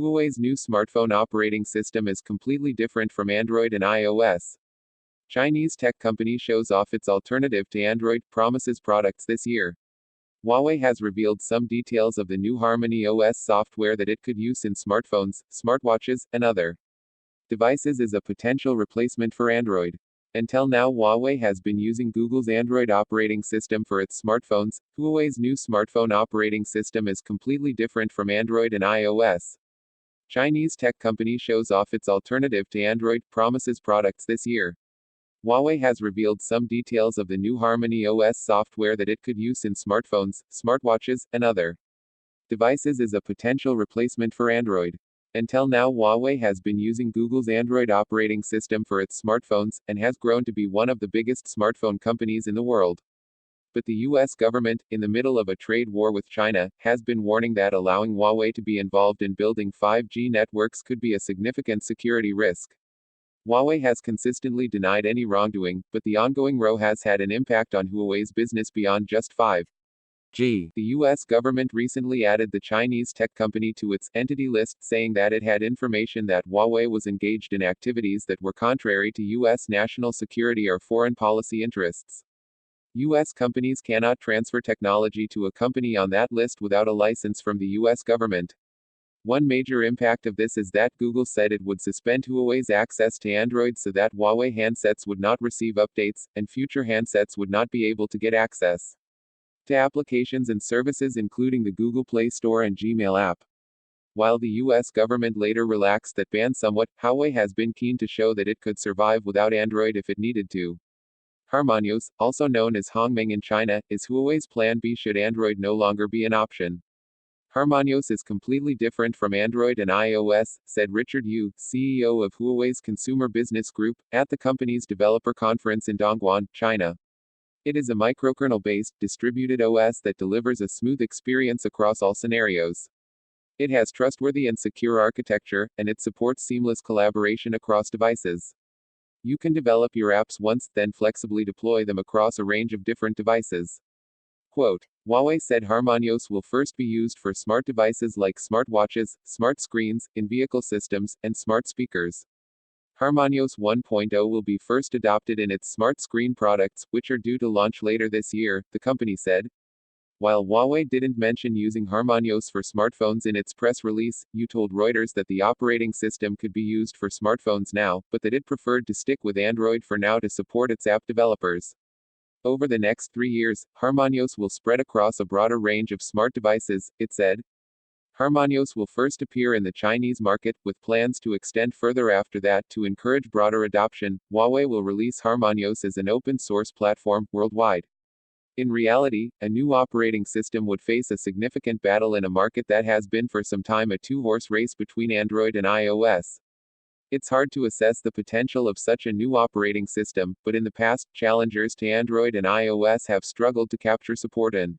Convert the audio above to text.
Huawei's new smartphone operating system is completely different from Android and iOS. Chinese tech company shows off its alternative to Android, promises products this year. Huawei has revealed some details of the new Harmony OS software that it could use in smartphones, smartwatches, and other devices as a potential replacement for Android. Until now, Huawei has been using Google's Android operating system for its smartphones. Huawei's new smartphone operating system is completely different from Android and iOS. Chinese tech company shows off its alternative to Android, promises products this year. Huawei has revealed some details of the new Harmony OS software that it could use in smartphones, smartwatches, and other devices as a potential replacement for Android. Until now, Huawei has been using Google's Android operating system for its smartphones, and has grown to be one of the biggest smartphone companies in the world. But the US government, in the middle of a trade war with China, has been warning that allowing Huawei to be involved in building 5G networks could be a significant security risk. Huawei has consistently denied any wrongdoing, but the ongoing row has had an impact on Huawei's business beyond just 5G. The US government recently added the Chinese tech company to its entity list, saying that it had information that Huawei was engaged in activities that were contrary to US national security or foreign policy interests. U.S. companies cannot transfer technology to a company on that list without a license from the U.S. government. One major impact of this is that Google said it would suspend Huawei's access to Android so that Huawei handsets would not receive updates, and future handsets would not be able to get access to applications and services including the Google Play Store and Gmail app. While the U.S. government later relaxed that ban somewhat, Huawei has been keen to show that it could survive without Android if it needed to. Harmonios, also known as Hongmeng in China, is Huawei's plan B should Android no longer be an option. Harmonios is completely different from Android and iOS, said Richard Yu, CEO of Huawei's Consumer Business Group, at the company's developer conference in Dongguan, China. It is a microkernel-based, distributed OS that delivers a smooth experience across all scenarios. It has trustworthy and secure architecture, and it supports seamless collaboration across devices. You can develop your apps once, then flexibly deploy them across a range of different devices. Quote, Huawei said Harmonios will first be used for smart devices like smartwatches, smart screens, in-vehicle systems, and smart speakers. Harmonios 1.0 will be first adopted in its smart screen products, which are due to launch later this year, the company said. While Huawei didn't mention using Harmonios for smartphones in its press release, Yu told Reuters that the operating system could be used for smartphones now, but that it preferred to stick with Android for now to support its app developers. Over the next 3 years, Harmonios will spread across a broader range of smart devices, it said. Harmonios will first appear in the Chinese market, with plans to extend further after that to encourage broader adoption. Huawei will release Harmonios as an open source platform worldwide. In reality, a new operating system would face a significant battle in a market that has been for some time a two-horse race between Android and iOS. It's hard to assess the potential of such a new operating system, but in the past, challengers to Android and iOS have struggled to capture support in